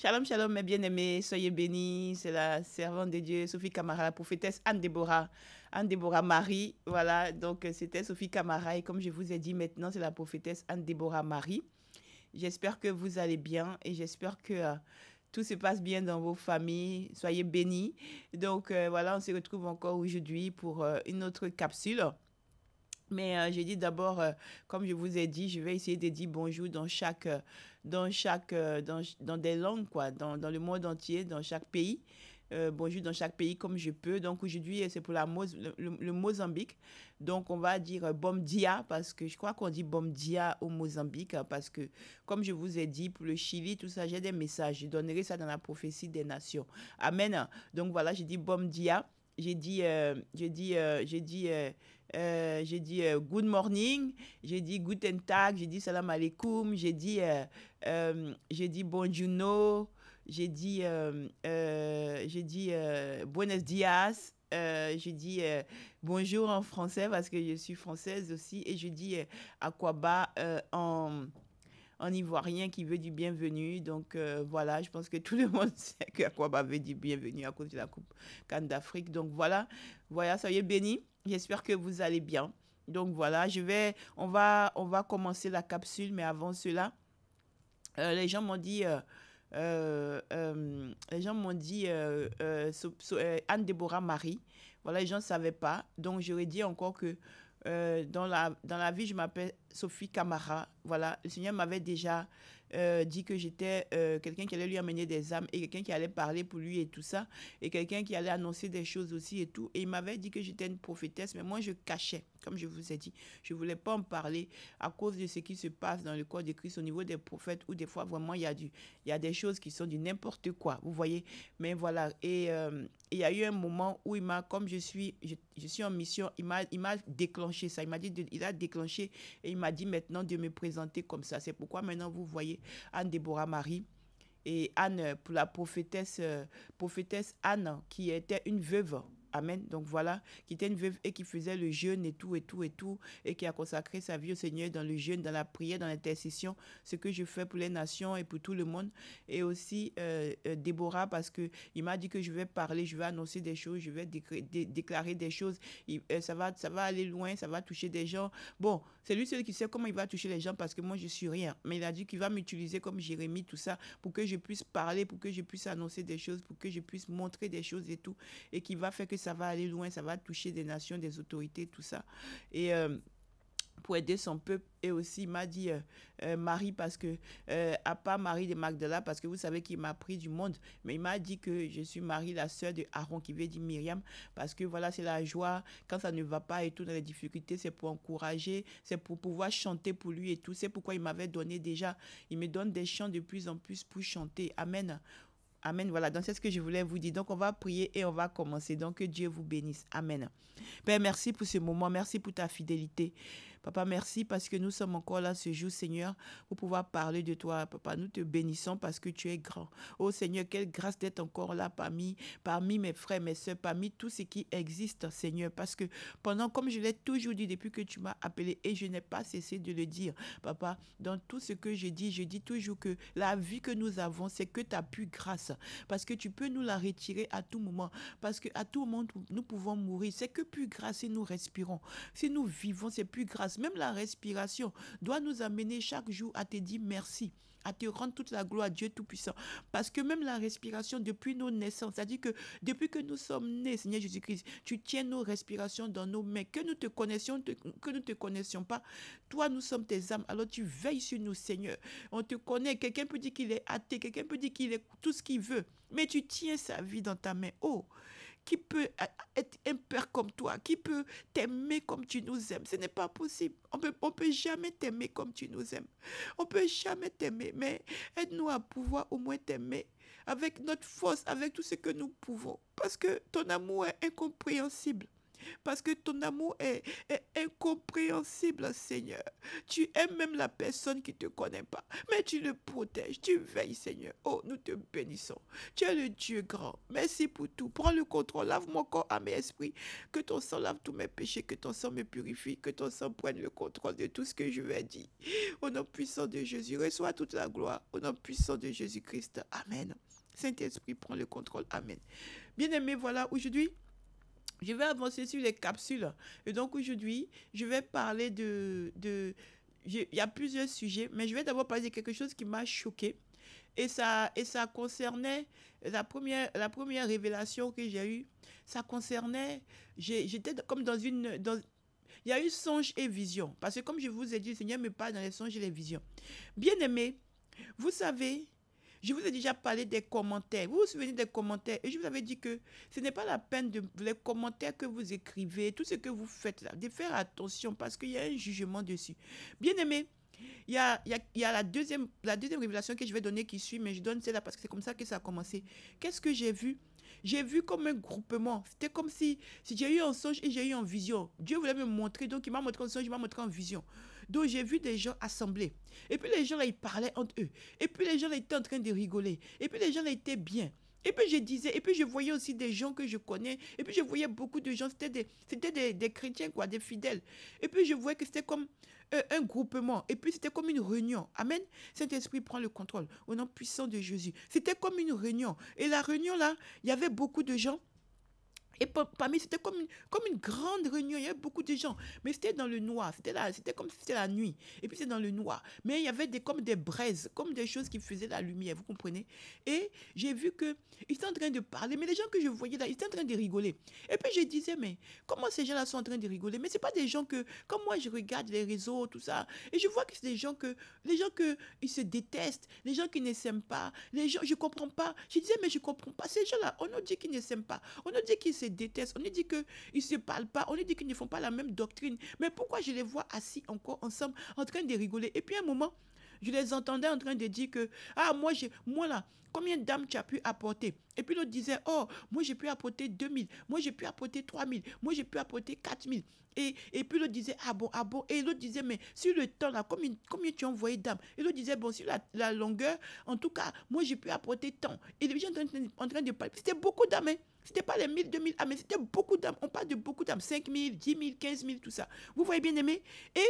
Shalom, shalom, mes bien-aimés, soyez bénis. C'est la servante de Dieu, Sophie Camara, la prophétesse Anne-Déborah Marie. Voilà, donc c'était Sophie Camara et comme je vous ai dit maintenant, c'est la prophétesse Anne-Déborah Marie. J'espère que vous allez bien et j'espère que tout se passe bien dans vos familles. Soyez bénis. Donc voilà, on se retrouve encore aujourd'hui pour une autre capsule. Mais j'ai dit d'abord, comme je vous ai dit, je vais essayer de dire bonjour dans des langues, quoi, dans le monde entier, dans chaque pays. Bonjour dans chaque pays comme je peux. Donc aujourd'hui, c'est pour le Mozambique. Donc on va dire bom dia parce que je crois qu'on dit bom dia au Mozambique parce que, comme je vous ai dit, pour le Chili, tout ça, j'ai des messages. Je donnerai ça dans la prophétie des nations. Amen. Donc voilà, j'ai dit bom dia. J'ai dit good morning, j'ai dit guten tag, j'ai dit salam alaikum, j'ai dit bonjour, j'ai dit buenos dias, j'ai dit bonjour en français parce que je suis française aussi et je dis aquaba en ivoirien qui veut du bienvenu. Donc voilà, je pense que tout le monde sait que Aquaba veut du bienvenu à cause de la Coupe Cannes d'Afrique. Donc voilà, soyez bénis. J'espère que vous allez bien. Donc voilà, on va commencer la capsule, mais avant cela, les gens m'ont dit, Anne-Déborah Marie. Voilà, les gens ne savaient pas. Donc j'aurais dit encore que dans la vie, je m'appelle Sophie Camara. Voilà, le Seigneur m'avait déjà dit que j'étais quelqu'un qui allait lui amener des âmes et quelqu'un qui allait parler pour lui et tout ça, et quelqu'un qui allait annoncer des choses aussi et tout. Et il m'avait dit que j'étais une prophétesse, mais moi je cachais, comme je vous ai dit. Je ne voulais pas en parler à cause de ce qui se passe dans le corps de Christ au niveau des prophètes, où des fois vraiment il y a des choses qui sont du n'importe quoi, vous voyez. Mais voilà, et il y a eu un moment où comme je suis en mission, il m'a déclenché ça. Il a déclenché et il m'a dit maintenant de me présenter comme ça. C'est pourquoi maintenant vous voyez Anne-Déborah Marie et Anne pour la prophétesse Anne qui était une veuve. Amen. Donc voilà, qui était une veuve et qui faisait le jeûne et tout, et qui a consacré sa vie au Seigneur dans le jeûne, dans la prière, dans l'intercession, ce que je fais pour les nations et pour tout le monde. Et aussi Déborah, parce qu'il m'a dit que je vais parler, je vais annoncer des choses, je vais déclarer des choses. Ça va aller loin, ça va toucher des gens. Bon, c'est lui seul qui sait comment il va toucher les gens parce que moi, je suis rien. Mais il a dit qu'il va m'utiliser comme Jérémie, tout ça, pour que je puisse parler, pour que je puisse annoncer des choses, pour que je puisse montrer des choses et tout. Et qui va faire que ça va aller loin, ça va toucher des nations, des autorités, tout ça. Et pour aider son peuple. Et aussi, il m'a dit Marie, parce que, à part Marie de Magdala, parce que vous savez qu'il m'a pris du monde, mais il m'a dit que je suis Marie, la sœur de Aaron, qui veut dire Myriam, parce que voilà, c'est la joie, quand ça ne va pas et tout, dans les difficultés, c'est pour encourager, c'est pour pouvoir chanter pour lui et tout. C'est pourquoi il m'avait donné déjà, il me donne des chants de plus en plus pour chanter. Amen. Amen. Voilà, donc c'est ce que je voulais vous dire. Donc on va prier et on va commencer. Donc que Dieu vous bénisse. Amen. Père, merci pour ce moment. Merci pour ta fidélité. Papa, merci parce que nous sommes encore là ce jour, Seigneur, pour pouvoir parler de toi. Papa, nous te bénissons parce que tu es grand. Oh Seigneur, quelle grâce d'être encore là parmi mes frères, mes soeurs, parmi tout ce qui existe, Seigneur. Parce que comme je l'ai toujours dit depuis que tu m'as appelé et je n'ai pas cessé de le dire, Papa, dans tout ce que je dis toujours que la vie que nous avons, c'est que ta pure grâce. Parce que tu peux nous la retirer à tout moment. Parce qu'à tout moment, nous pouvons mourir. C'est que plus grâce si nous respirons. Si nous vivons, c'est plus grâce. Même la respiration doit nous amener chaque jour à te dire merci, à te rendre toute la gloire à Dieu Tout-Puissant. Parce que même la respiration depuis nos naissances, c'est-à-dire que depuis que nous sommes nés, Seigneur Jésus-Christ, tu tiens nos respirations dans nos mains. Que nous te connaissions, que nous ne te connaissions pas, toi, nous sommes tes âmes. Alors tu veilles sur nous, Seigneur. On te connaît. Quelqu'un peut dire qu'il est athée, quelqu'un peut dire qu'il est tout ce qu'il veut. Mais tu tiens sa vie dans ta main. Oh, qui peut être un père comme toi? Qui peut t'aimer comme tu nous aimes? Ce n'est pas possible. On peut jamais t'aimer comme tu nous aimes. On peut jamais t'aimer. Mais aide-nous à pouvoir au moins t'aimer avec notre force, avec tout ce que nous pouvons. Parce que ton amour est incompréhensible. parce que ton amour est incompréhensible, Seigneur. Tu aimes même la personne qui ne te connaît pas, mais tu le protèges, tu veilles, Seigneur. Oh, nous te bénissons. Tu es le Dieu grand. Merci pour tout. Prends le contrôle, lave mon corps, âme et esprit. Que ton sang lave tous mes péchés, que ton sang me purifie, que ton sang prenne le contrôle de tout ce que je vais dire. Au nom puissant de Jésus, reçois toute la gloire. Au nom puissant de Jésus-Christ. Amen. Saint-Esprit, prends le contrôle. Amen. Bien-aimés, voilà, aujourd'hui, je vais avancer sur les capsules. Et donc, aujourd'hui, je vais parler il y a plusieurs sujets, mais je vais d'abord parler de quelque chose qui m'a choqué. Et ça concernait la première révélation que j'ai eue. Ça concernait, j'étais comme il y a eu songe et vision. Parce que comme je vous ai dit, le Seigneur me parle dans les songes et les visions. Bien-aimés, vous savez, je vous ai déjà parlé des commentaires. Vous vous souvenez des commentaires? Et je vous avais dit que ce n'est pas la peine de les commentaires que vous écrivez, tout ce que vous faites là, de faire attention parce qu'il y a un jugement dessus. Bien-aimés, il y a la deuxième révélation que je vais donner qui suit, mais je donne celle-là parce que c'est comme ça que ça a commencé. Qu'est-ce que j'ai vu? J'ai vu comme un groupement. C'était comme si j'ai eu un songe et j'ai eu une vision. Dieu voulait me montrer, donc il m'a montré un songe, il m'a montré une vision. Donc j'ai vu des gens assemblés. Et puis les gens là, ils parlaient entre eux. Et puis les gens là, étaient en train de rigoler. Et puis les gens là, étaient bien. Et puis je disais, et puis je voyais aussi des gens que je connais. Et puis je voyais beaucoup de gens, c'était des chrétiens, quoi, des fidèles. Et puis je voyais que c'était comme un groupement. Et puis c'était comme une réunion. Amen. Saint-Esprit prend le contrôle au nom puissant de Jésus. C'était comme une réunion. Et la réunion là, il y avait beaucoup de gens. Et parmi, c'était comme une grande réunion, il y avait beaucoup de gens, mais c'était dans le noir, c'était comme si c'était la nuit, et puis c'était dans le noir, mais il y avait comme des braises, comme des choses qui faisaient la lumière, vous comprenez? Et j'ai vu qu'ils étaient en train de parler, mais les gens que je voyais là, ils étaient en train de rigoler. Et puis je disais, mais comment ces gens-là sont en train de rigoler? Mais ce n'est pas des gens que, comme moi je regarde les réseaux, tout ça, et je vois que c'est des gens ils se détestent, les gens qui ne s'aiment pas, les gens, je ne comprends pas. Je disais, mais je ne comprends pas, ces gens-là, on nous dit qu'ils ne s'aiment pas, on nous dit qu'ils se détestent, on nous dit qu'ils ne se parlent pas, on nous dit qu'ils ne font pas la même doctrine. Mais pourquoi je les vois assis encore ensemble, en train de rigoler? Et puis à un moment, je les entendais en train de dire que, ah, moi là, combien d'âmes tu as pu apporter? Et puis l'autre disait, oh, moi j'ai pu apporter 2000, moi j'ai pu apporter 3000, moi j'ai pu apporter 4000. Et puis l'autre disait, ah bon. Et l'autre disait, mais sur le temps là, combien tu as envoyé d'âmes? Et l'autre disait, bon, sur la longueur, en tout cas, moi j'ai pu apporter tant. Et les gens en train de parler. C'était beaucoup d'âmes, hein. C'était pas les 1000, 2000, ah, mais c'était beaucoup d'âmes. On parle de beaucoup d'âmes. 5000, 10 000, 15 000, tout ça. Vous voyez bien aimé? Et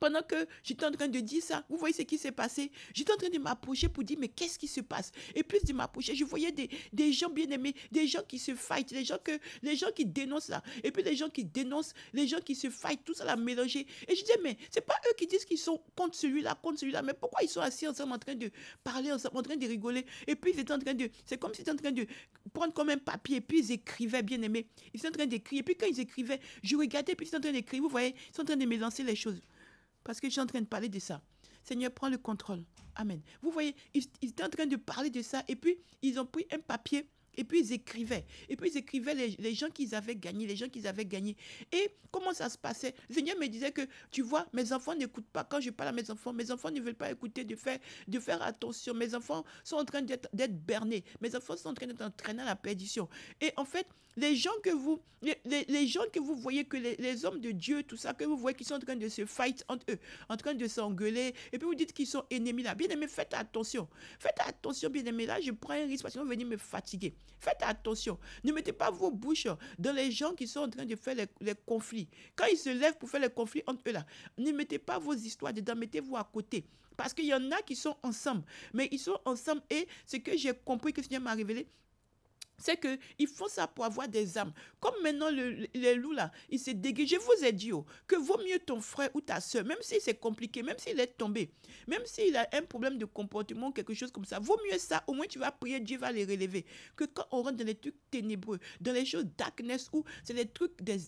pendant que j'étais en train de dire ça, vous voyez ce qui s'est passé? J'étais en train de m'approcher pour dire, mais qu'est-ce qui se passe? Et plus de m'approcher, je voyais des gens bien aimés, des gens qui se fight, les gens qui dénoncent là. Et puis les gens qui dénoncent, les gens qui se fight, tout ça l'a mélangé. Et je disais, mais c'est pas eux qui disent qu'ils sont contre celui-là, mais pourquoi ils sont assis ensemble en train de parler ensemble, en train de rigoler? Et puis ils étaient en train de, c'est comme s'ils étaient en train de prendre comme un papier, et puis ils écrivaient, bien aimés. Ils étaient en train d'écrire, et puis quand ils écrivaient, je regardais, puis ils étaient en train d'écrire, vous voyez, ils sont en train de mélanger les choses. Parce que je suis en train de parler de ça. Seigneur, prends le contrôle. Amen. Vous voyez, ils étaient en train de parler de ça et puis ils ont pris un papier et puis ils écrivaient. Et puis ils écrivaient les gens qu'ils avaient gagnés, les gens qu'ils avaient gagnés. Et comment ça se passait? Le Seigneur me disait que, tu vois, mes enfants n'écoutent pas. Quand je parle à mes enfants ne veulent pas écouter, de faire attention. Mes enfants sont en train d'être bernés. Mes enfants sont en train d'être entraînés à la perdition. Et en fait, les gens que vous voyez, que les hommes de Dieu, tout ça, que vous voyez qu'ils sont en train de se fight entre eux, en train de s'engueuler, et puis vous dites qu'ils sont ennemis là. Bien aimé, faites attention. Faites attention, bien aimé. Là, je prends un risque parce qu'ils vont venir me fatiguer. Faites attention. Ne mettez pas vos bouches dans les gens qui sont en train de faire les conflits. Quand ils se lèvent pour faire les conflits entre eux là, ne mettez pas vos histoires dedans, mettez-vous à côté. Parce qu'il y en a qui sont ensemble. Mais ils sont ensemble et ce que j'ai compris que le Seigneur m'a révélé, c'est qu'ils font ça pour avoir des âmes. Comme maintenant, les loups, là, ils se déguisent. Je vous ai dit que vaut mieux ton frère ou ta soeur, même si c'est compliqué, même s'il est tombé, même s'il a un problème de comportement, quelque chose comme ça, vaut mieux ça. Au moins, tu vas prier, Dieu va les relever. Que quand on rentre dans les trucs ténébreux, dans les choses darkness, où c'est les trucs de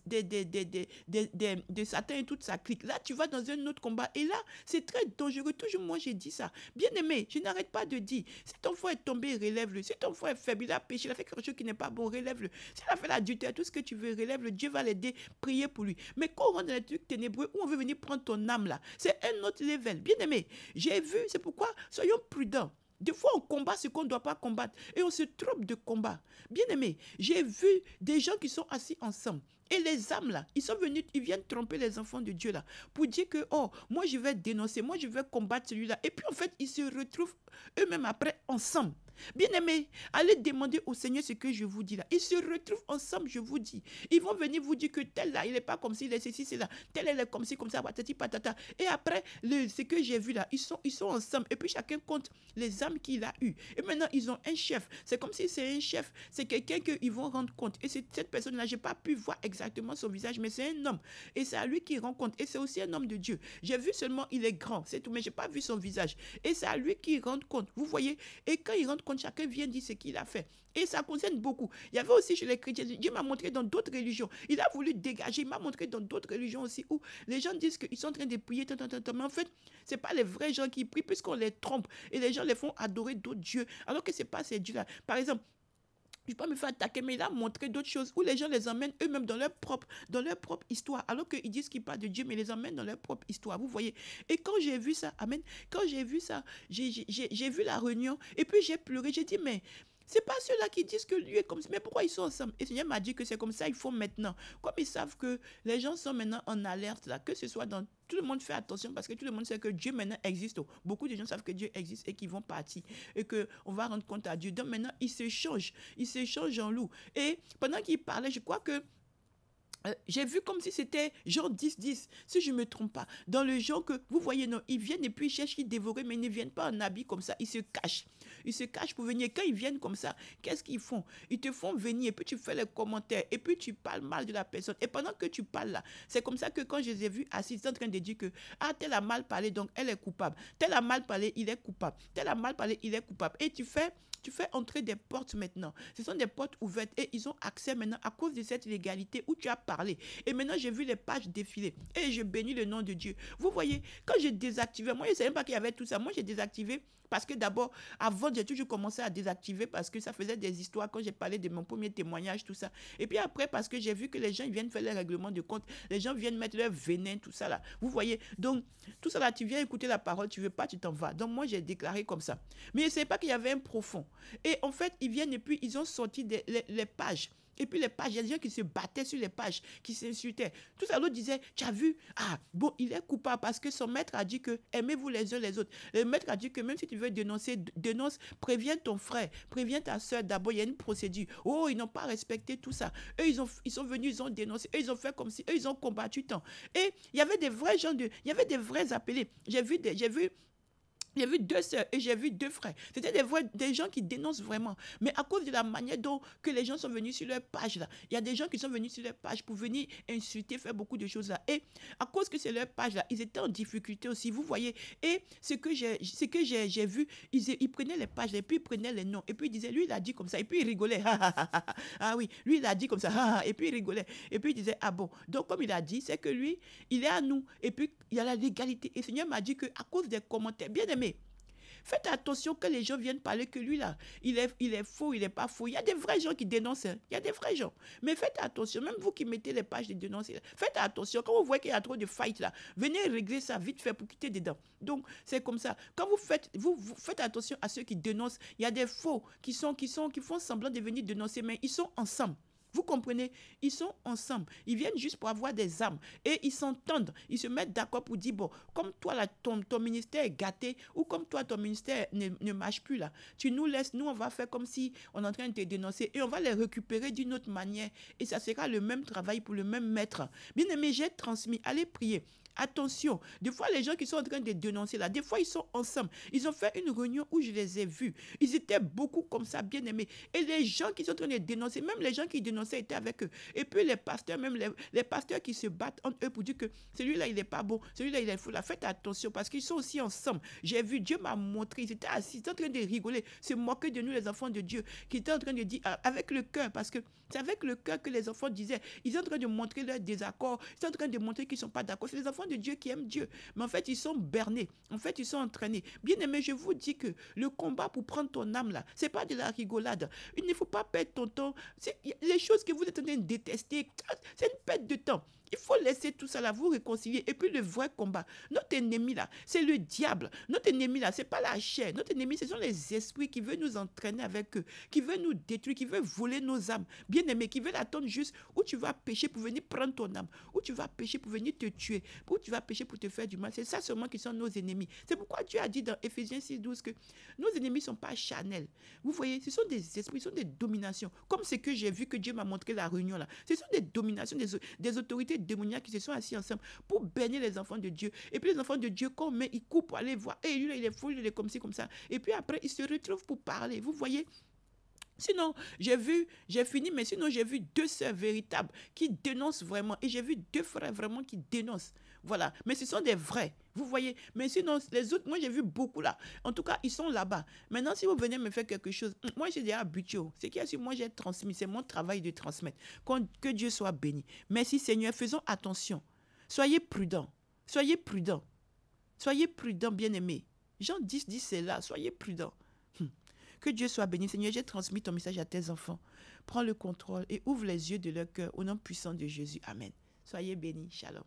Satan et toute sa clique, là, tu vas dans un autre combat. Et là, c'est très dangereux. Toujours, moi, j'ai dit ça. Bien aimé, je n'arrête pas de dire, si ton frère est tombé, relève-le. Si ton frère est faible, il a péché, il a fait quelque chose qui n'est pas bon, relève-le. S'il a fait l'adultère, tout ce que tu veux, relève-le. Dieu va l'aider, prier pour lui. Mais quand on rentre dans les trucs ténébreux où on veut venir prendre ton âme là, c'est un autre level. Bien aimé, j'ai vu, c'est pourquoi soyons prudents. Des fois, on combat ce qu'on ne doit pas combattre et on se trompe de combat. Bien aimé, j'ai vu des gens qui sont assis ensemble. Et les âmes là, ils sont venus, ils viennent tromper les enfants de Dieu là, pour dire que, oh, moi je vais dénoncer, moi je vais combattre celui-là. Et puis en fait, ils se retrouvent eux-mêmes après ensemble. Bien aimé, allez demander au Seigneur ce que je vous dis là. Ils se retrouvent ensemble, je vous dis. Ils vont venir vous dire que tel là, il n'est pas comme ci, il est ceci, c'est là. Tel elle est comme ci, comme ça, patati, patata. Et après, ce que j'ai vu là, ils sont ensemble. Et puis chacun compte les âmes qu'il a eues. Et maintenant, ils ont un chef. C'est comme si c'est un chef. C'est quelqu'un qu'ils vont rendre compte. Et cette personne-là, je n'ai pas pu voir exactement son visage, mais c'est un homme. Et c'est à lui qu'il rend compte. Et c'est aussi un homme de Dieu. J'ai vu seulement, il est grand, c'est tout, mais je n'ai pas vu son visage. Et c'est à lui qu'il rend compte. Vous voyez? Et quand il rend compte, chacun vient dire ce qu'il a fait. Et ça concerne beaucoup. Il y avait aussi chez les chrétiens, Dieu m'a montré dans d'autres religions. Il a voulu dégager, il m'a montré dans d'autres religions aussi, où les gens disent qu'ils sont en train de prier, mais en fait, ce n'est pas les vrais gens qui prient, puisqu'on les trompe. Et les gens les font adorer d'autres dieux, alors que ce n'est pas ces dieux-là. Par exemple, je ne peux pas me faire attaquer, mais il a montré d'autres choses où les gens les emmènent eux-mêmes dans leur propre histoire. Alors qu'ils disent qu'ils parlent de Dieu, mais ils les emmènent dans leur propre histoire. Vous voyez? Et quand j'ai vu ça, amen, quand j'ai vu ça, j'ai vu la réunion, et puis j'ai pleuré, j'ai dit, mais c'est pas ceux-là qui disent que lui est comme ça. Mais pourquoi ils sont ensemble? Et le Seigneur m'a dit que c'est comme ça, ils font maintenant. Comme ils savent que les gens sont maintenant en alerte, là, que ce soit dans... Tout le monde fait attention parce que tout le monde sait que Dieu maintenant existe. Beaucoup de gens savent que Dieu existe et qu'ils vont partir. Et qu'on va rendre compte à Dieu. Donc maintenant, ils se changent. Ils se changent en loup. Et pendant qu'il parlait, je crois que j'ai vu comme si c'était genre 10-10, si je ne me trompe pas. Dans le genre que, vous voyez, non, ils viennent et puis ils cherchent, ils dévorent, mais ils ne viennent pas en habit comme ça, ils se cachent. Ils se cachent pour venir. Quand ils viennent comme ça, qu'est-ce qu'ils font? Ils te font venir et puis tu fais les commentaires et puis tu parles mal de la personne. Et pendant que tu parles là, c'est comme ça que quand je les ai vus assis, ils sont en train de dire que, ah, tel a mal parlé, donc elle est coupable. Tel a mal parlé, il est coupable. Tel a mal parlé, il est coupable. Et tu fais entrer des portes maintenant. Ce sont des portes ouvertes et ils ont accès maintenant à cause de cette légalité où tu as parlé. Et maintenant, j'ai vu les pages défiler et je bénis le nom de Dieu. Vous voyez, quand j'ai désactivé, moi, je ne savais pas qu'il y avait tout ça. Moi, j'ai désactivé parce que d'abord, avant, j'ai toujours commencé à désactiver parce que ça faisait des histoires quand j'ai parlé de mon premier témoignage, tout ça. Et puis après, parce que j'ai vu que les gens ils viennent faire les règlements de compte, les gens viennent mettre leur venin, tout ça là. Vous voyez, donc, tout ça là, tu viens écouter la parole, tu ne veux pas, tu t'en vas. Donc, moi, j'ai déclaré comme ça. Mais je ne savais pas qu'il y avait un profond. Et en fait, ils viennent et puis ils ont sorti les pages. Et puis les pages, il y a des gens qui se battaient sur les pages, qui s'insultaient. Tout ça, l'autre disait, tu as vu, ah, bon, il est coupable parce que son maître a dit que aimez-vous les uns les autres. Le maître a dit que même si tu veux dénoncer, dénonce, préviens ton frère, préviens ta soeur. D'abord, il y a une procédure. Oh, ils n'ont pas respecté tout ça. Eux, ils sont venus, ils ont dénoncé. Eux, ils ont fait comme si, eux, ils ont combattu tant. Et il y avait des vrais gens, il y avait des vrais appelés. J'ai vu 2 sœurs et j'ai vu 2 frères. C'était des gens qui dénoncent vraiment. Mais à cause de la manière dont que les gens sont venus sur leur page là, il y a des gens qui sont venus sur leur page pour venir insulter, faire beaucoup de choses là. Et à cause que c'est leur page là, ils étaient en difficulté aussi, vous voyez. Et ce que j'ai vu, ils prenaient les pages et puis ils prenaient les noms. Et puis ils disaient, lui il a dit comme ça. Et puis ils rigolaient. Ah oui, lui il a dit comme ça. Et puis il rigolait. Et puis il disait, ah bon. Donc comme il a dit, c'est que lui, il est à nous. Et puis il y a la légalité. Et le Seigneur m'a dit qu'à cause des commentaires, bien aimé, faites attention que les gens viennent parler que lui là, il est faux, il n'est pas faux. Il y a des vrais gens qui dénoncent, hein. Il y a des vrais gens. Mais faites attention, même vous qui mettez les pages de dénonces, faites attention. Quand vous voyez qu'il y a trop de fight là, venez régler ça vite fait pour quitter dedans. Donc c'est comme ça. Quand vous faites attention à ceux qui dénoncent, il y a des faux qui font semblant de venir dénoncer, mais ils sont ensemble. Vous comprenez? Ils sont ensemble. Ils viennent juste pour avoir des âmes. Et ils s'entendent. Ils se mettent d'accord pour dire, bon, comme toi, là, ton ministère est gâté, ou comme toi, ton ministère ne marche plus, là. Tu nous laisses, nous, on va faire comme si on est en train de te dénoncer. Et on va les récupérer d'une autre manière. Et ça sera le même travail pour le même maître. Bien aimé, j'ai transmis. Allez prier. Attention, des fois les gens qui sont en train de dénoncer là, des fois ils sont ensemble. Ils ont fait une réunion où je les ai vus. Ils étaient beaucoup comme ça, bien aimés. Et les gens qui sont en train de dénoncer, même les gens qui dénonçaient étaient avec eux. Et puis les pasteurs, même les pasteurs qui se battent entre eux pour dire que celui-là il n'est pas bon, celui-là il est fou. Là, faites attention parce qu'ils sont aussi ensemble. J'ai vu, Dieu m'a montré, ils étaient assis, ils étaient en train de rigoler, se moquer de nous les enfants de Dieu, qui étaient en train de dire avec le cœur, parce que c'est avec le cœur que les enfants disaient. Ils sont en train de montrer leur désaccord, ils sont en train de montrer qu'ils ne sont pas d'accord. C'est les enfants de Dieu qui aiment Dieu. Mais en fait, ils sont bernés. En fait, ils sont entraînés. Bien aimé, je vous dis que le combat pour prendre ton âme là, c'est pas de la rigolade. Il ne faut pas perdre ton temps. Les choses que vous êtes en train de détester, c'est une perte de temps. Il faut laisser tout ça là, vous réconcilier. Et puis le vrai combat, notre ennemi là, c'est le diable. Notre ennemi là, c'est pas la chair. Notre ennemi, ce sont les esprits qui veulent nous entraîner avec eux, qui veulent nous détruire, qui veulent voler nos âmes. Bien aimé, qui veulent attendre juste où tu vas pécher pour venir prendre ton âme, où tu vas pécher pour venir te tuer, où tu vas pécher pour te faire du mal. C'est ça seulement qui sont nos ennemis. C'est pourquoi Dieu a dit dans Éphésiens 6:12 que nos ennemis ne sont pas charnels. Vous voyez, ce sont des esprits, ce sont des dominations. Comme ce que j'ai vu que Dieu m'a montré la réunion là. Ce sont des dominations, des autorités démoniaques qui se sont assis ensemble pour bénir les enfants de Dieu. Et puis les enfants de Dieu, quand même, ils courent pour aller voir. Et lui, il est fou, il est comme ci, comme ça. Et puis après, ils se retrouvent pour parler. Vous voyez? Sinon, j'ai fini, mais sinon, j'ai vu deux sœurs véritables qui dénoncent vraiment. Et j'ai vu deux frères vraiment qui dénoncent. Voilà. Mais ce sont des vrais. Vous voyez. Mais sinon, les autres, moi, j'ai vu beaucoup là. En tout cas, ils sont là-bas. Maintenant, si vous venez me faire quelque chose, moi, j'ai déjà habitué. Ce qui est sûr, moi, j'ai transmis. C'est mon travail de transmettre. Que Dieu soit béni. Merci, Seigneur. Faisons attention. Soyez prudents. Soyez prudents. Soyez prudents, bien-aimés. Jean 10 c'est là. Soyez prudents. Que Dieu soit béni. Seigneur, j'ai transmis ton message à tes enfants. Prends le contrôle et ouvre les yeux de leur cœur au nom puissant de Jésus. Amen. Soyez bénis. Shalom.